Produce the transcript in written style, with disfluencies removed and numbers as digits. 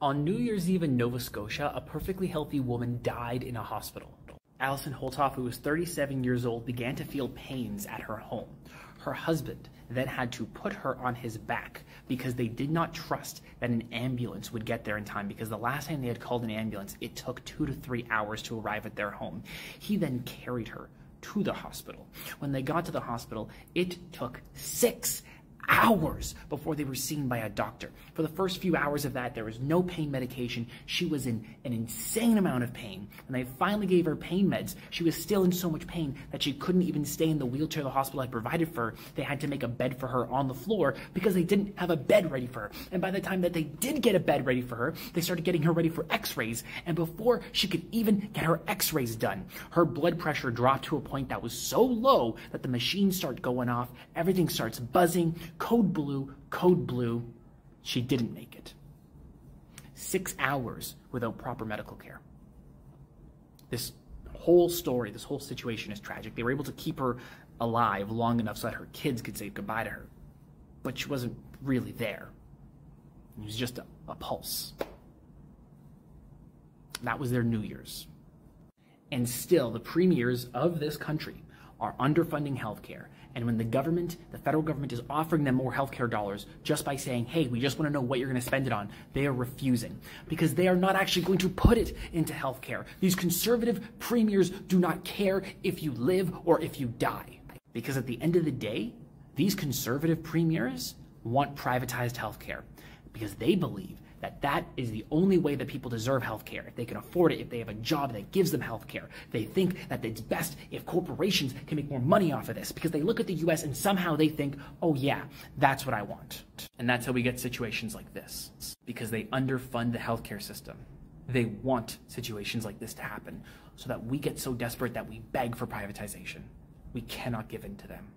On New Year's Eve in Nova Scotia, a perfectly healthy woman died in a hospital. Allison Holtoff, who was 37 years old, began to feel pains at her home. Her husband then had to put her on his back because they did not trust that an ambulance would get there in time, because the last time they had called an ambulance, it took 2 to 3 hours to arrive at their home. He then carried her to the hospital. When they got to the hospital, it took 6 hours before they were seen by a doctor. For the first few hours of that, there was no pain medication. She was in an insane amount of pain. When they finally gave her pain meds, she was still in so much pain that she couldn't even stay in the wheelchair the hospital had provided for her. They had to make a bed for her on the floor because they didn't have a bed ready for her. And by the time that they did get a bed ready for her, they started getting her ready for x-rays. And before she could even get her x-rays done, her blood pressure dropped to a point that was so low that the machines start going off, everything starts buzzing, code blue, she didn't make it. 6 hours without proper medical care. This whole story, this whole situation is tragic. They were able to keep her alive long enough so that her kids could say goodbye to her. But she wasn't really there. It was just a pulse. That was their New Year's. And still, the premiers of this country are underfunding healthcare. And when the federal government is offering them more healthcare dollars just by saying, hey, we just want to know what you're going to spend it on, they are refusing because they are not actually going to put it into healthcare. These conservative premiers do not care if you live or if you die. Because at the end of the day, these conservative premiers want privatized healthcare because they believe that that is the only way that people deserve healthcare. If they can afford it, if they have a job that gives them healthcare, they think that it's best if corporations can make more money off of this because they look at the US and somehow they think, oh yeah, that's what I want. And that's how we get situations like this, because they underfund the healthcare system. They want situations like this to happen so that we get so desperate that we beg for privatization. We cannot give in to them.